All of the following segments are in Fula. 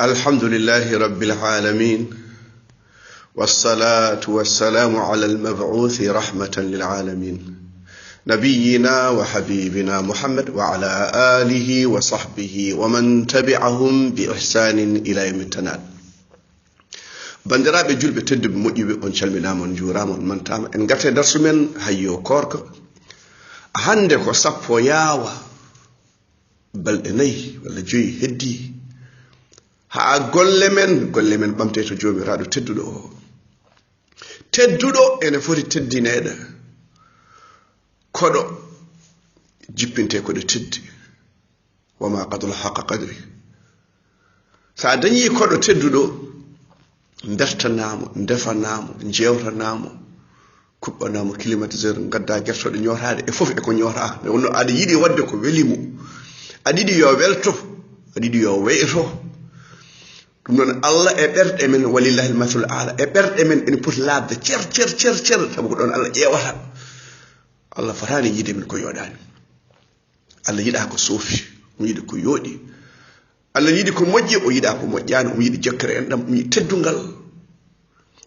الحمد لله رب العالمين والصلاة والسلام على المبعوث رحمة للعالمين نبينا وحبيبنا محمد وعلى آله وصحبه ومن تبعهم بإحسان إلى يوم التناد bandiraɓe julɓe tedduɓe moƴƴuɓe on calminama on juurama on mantama en garte darsu men hayyo korka hande ko sappo yaawa balɗe nayyi walla joyi heddi ha golle men ɓamte to jomiraɗo tedduɗo o tedduɗo ene foti teddineɗo koɗo jippinte koɗo teddi wama qadul haqa qadri sa dañi koɗo tedduɗo bertanamo defanamo jewtanamo kuɓɓanamo climatiseur gadda gertoɗe ñorade e foof eko ñorata nde wonno aɗa yiiɗi wadde ko welimo aɗa yiɗi yo welto aɗa yiɗi yo weyto ɗum noon Allah e ɓerɗe men walillahi almathul ala e ɓerɗe men ene poti labde cer sabu ko ɗon Allah ƴewata Allah fatani yiide men ko yoɗani Allah yiɗa ko soofi mo yiɗi ko yooɗi Allah yiɗi ko moƴƴi o yiɗa ko moƴƴani o yiɗi jokkere en ɗam o yiɗi teddungal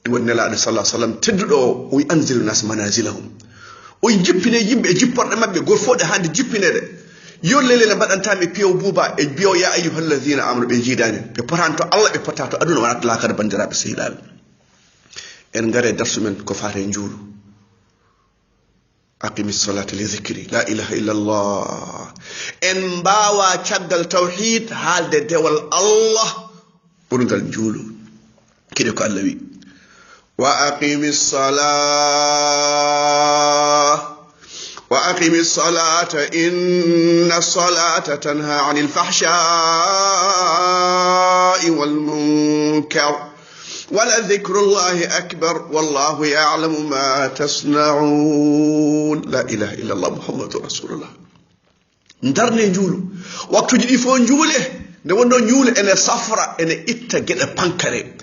ɗum woni nelaɗo sallah sallam tedduɗo o wi anzilu nas manazilahum o jippine yimɓe e jipporɗe mabɓe goto fof ɗe hande jippinede yollele ne mbaɗantami piyow buuba e biyo ya ayyuhalladhina amanu ɓe jiidani ɓe potani to Allah ɓe potta to aduna wonata lakara bandiraɓe sehilaɓe en gare darsu men ko fate juulu aqimi salata li dhikri la ilaha illa Allah en mbawa caggal tawhid haalde dewal Allah ɓurgal juulu kiɗe ko Allah wi wa aqimi salata inna salata tanha anil fahsha'i wal munkar ولذكر الله أكبر والله يعلم ما تصنعون لا إله إلا الله محمد رسول الله ndarne njuulu waktuji ɗi fof njuule nde wonno njuule ene safra ene itta geɗe pankare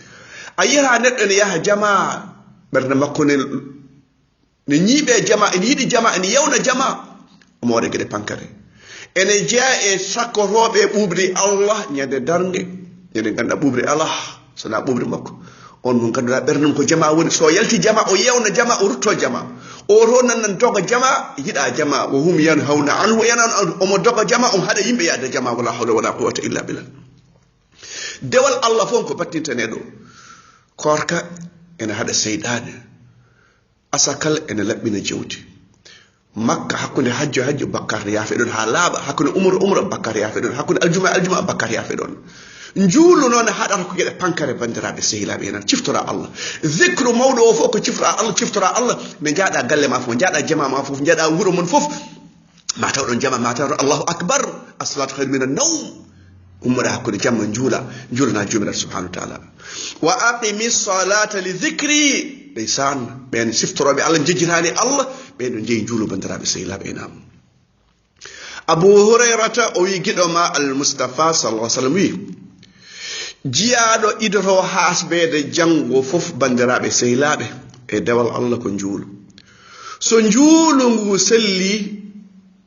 a yiha neɗɗo ene yaha jama ɓernde makko ne ñiiɓe jama ene yiɗi jama ene yewna jama omo waɗa geɗe pankare ene jeeya e sakkoroɓe ɓuuɓri Allah ñande darnge ñande ganduɗa ɓuuɓri Allah sona ɓuuɓri makko on mo ganduɗa ɓerdum ko jama woni so yalti jama o yewna jama o rutto jama o to nan doga jama yiɗa jama wo hum yanhawna anhu yanan omo doga jama on haɗa yimɓe yaade jama wala hawla wala quwwata illa billah dewal Allah fof ko battintaneɗo korka ene haɗa seyɗane asakal ene laɓɓina jewdi makka hakkude hajjo bakkar yaafe ɗon ha laaɓa hakkude umra bakkar yaafe ɗon hakkude aljuma bakkar yaafe ɗon njuulu noon haɗata ko geɗe pankare bandiraɓe sehilaɓe enan ciftora Allah zicre mawɗo o fof ko ciftora Allah nde jaaɗa galle ma fof jaaɗa jama ma fof jaaɗa wuuro mon fof ma taw ɗon jama ma taw Allahu akbar as-salatu khairu minan nawm ummoɗa hakkude jamma juulana jomiraɗo subhanahu wa taala wa aqimi salata li dhicri ndeysan ɓen siftoroɓe Allah jejjitani Allah ɓen ɗo jeeyi juulu bandiraɓe sehilaɓe enam Abu Hurayrata o wi giɗoma al Mustafa sallallahu alaihi wasallam wi jiyaɗo idoto hasbede janggo fof bandiraɓe sehilaɓe e dewal Allah ko njuulu so njuulu ngu selli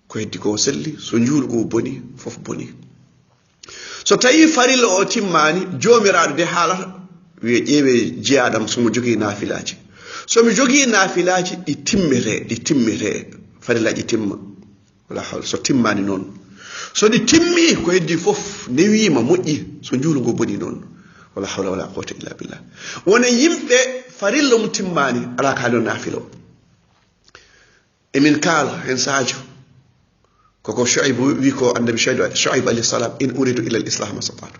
ko heddi ko selli so njuulu ngu boni fof boni so tawi farilla o timmani jomiraɗo de haalata wiye ƴeewe jiyaɗam somo jogui nafilaji somi jogui nafilaji ɗi timmete farillaji timma wala hawl so timmani noon so ɗi timmi ko heddi fof newima moƴƴi so njuulu ngo boni noon wala hawla wala quwwata illa billah wona yimɓe farilla mum timmani ala ka haali naafilo emin kaala hen sadio koko Shuayb wi ko annabi Shuayb alayhi salam in uridu illa al-islah ma stata'tu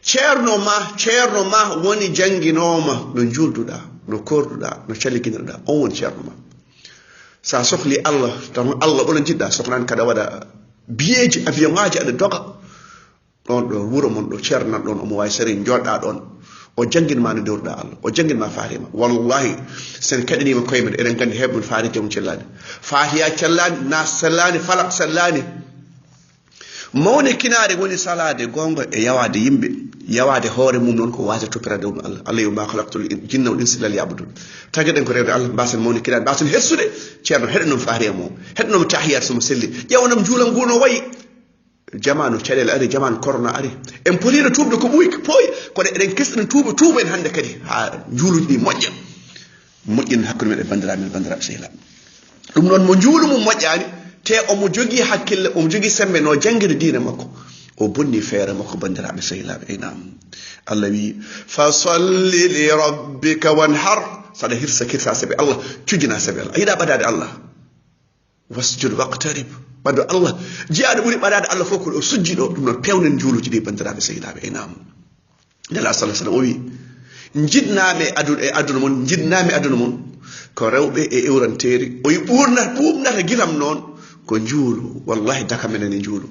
ceerno ma woni janginoma no julduɗa no korduɗa no calliginirɗa on woni ceerno ma sa sohli Allah tan Allah onon jiɗɗa sohlani kada waɗa biyeji avion ngaji aɗa doga ɗon ɗo wuro mon ɗo ceernan ɗon omo wawi sari joɗɗa ɗon o jangguinma no dewruɗa Allah o jangguinma fatima wallahi sen kaɗanima koye men eɗen gandi heɓe faati jom cellani fatiha cellani nas sellani falak sellani mawne kinade woni salade gonga e yawade yimɓe yawade hoore mum noon ko wasa toppirade ɗum Allah yo ma khalaqtul jinna wal insa illa liya'budun tagueɗen ko rewde Allah mbasen mawne kinade mbasen hersude ceerno heɗanum fatiha mo heɗanum tahiyat somo selli ƴewanam juulam ngu no wayi jamanu caɗele ari jamanu corona ari en potino tubde ko ɓuyki pooyi kono eɗen kesɗen tuuba en hannde kadi ha juuluji ɗi moƴƴin hakkude men e bandiraɓe sehilaɓe ɗum noon mo juulu mum moƴƴani te omo jogii hakkille omo jogii sembe no jangguide diine makko o bonni feere makko bandiraɓe sehilaɓe nam Allah wi fa salli li rabbika wanhar saɗa hirsa kirsa sabi Allah cujjina sabi Allah a yiɗa ɓadade Allah wasjud waqtarib ɓaddo Allah jiyaɗo ɓuuri ɓadade Allah fof ko o sujji ɗo ɗum noon pewnen juuluji ɗi bandiraɓe sehilaɓe nam nela sallah sallam o wi jiɗnami aduna mon jiɗnami aduna mon ko rewɓe e ewranteri o wi ɓuurnata gilam noon ko juulu wallahi daka menen e juulu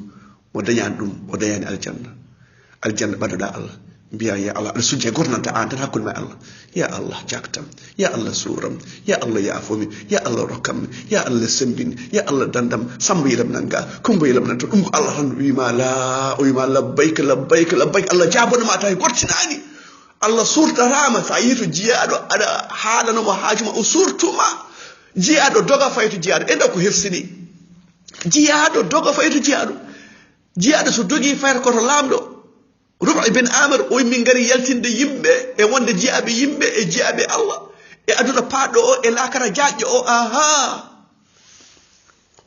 mo dañani ɗum o dañani aljanna ɓadoɗa Allah mbiya ya Allah aɗa sujja gornanta an tan hakkude ma Allah ya Allah jaktam ya Allah suuram ya Allah yaafomi ya Allah rokkam ya Allah sembini ya Allah dandam samba yilam nanga kumba yilam nan to ɗum ko Allah tan wima o wima labbayk Allah jabonoma tawi gortinani Allah surtarama sa yi to jiyaɗo aɗa haalanoma haajuma o surtuma jiyaɗo doga fayto jiyaɗo enda ko hersini jiyaɗo doga fayto jiyaɗo so dogi fayta koto lamɗo Ruba ibn Amir o min gari yaltinde yimɓe e wonde jiyaɓe yimɓe e jiyaɓe Allah e aduna paɗɗo o e lakara jaƴƴo o aha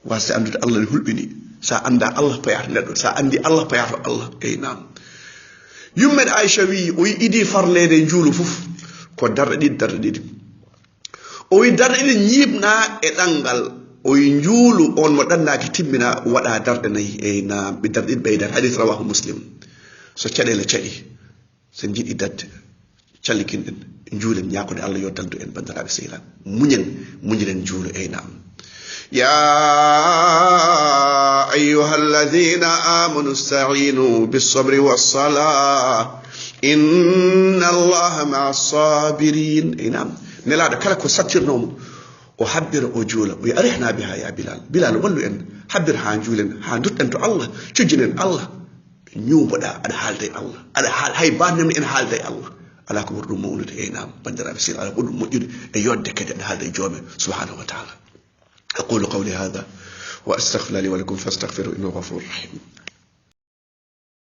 wasi andude Allah ne hulɓini sa anda Allah payata neɗɗo sa andi Allah payata Allah nam yummen Aisha wi o wi idi farlede juulu fof ko darɗe ɗiɗi o wi darɗe ɗiɗi ñiibna e ɗangal o wi juulu on mo ɗannaki timmina waɗa darɗe nayyi nam ɓe darɗe ɗiɗi ɓeydata hadith rawahu Muslim so caɗele caɗi so jiɗi dadde callikinɗen juulen ñakude Allah yo dandu en bandiraɓe sehilaɓe muñiren juulo nam ya ayyuha alladhina amanu sta'inu bis-sabri was-salah inna Allaha ma'a as-sabirin nam nelaɗo kala ko sattirnomo o habbira o juula o arihna biha ya Bilal wallu en habbir ha juulen ha dutten to Allah cujjinen Allah ñuuboɗa aɗa haalda e Allah aɗa hay bandem en haalda e Allah ala ko ɓuri ɗum mawnude nam bandiraɓe sehil ala ɓuri ɗum moƴƴude e yodde kadi aɗa haalda e joomen subhanahu wa taala aqulu qawli hada wa astaghfiru li wa lakum fastaghfiru innahu ghafurur rahim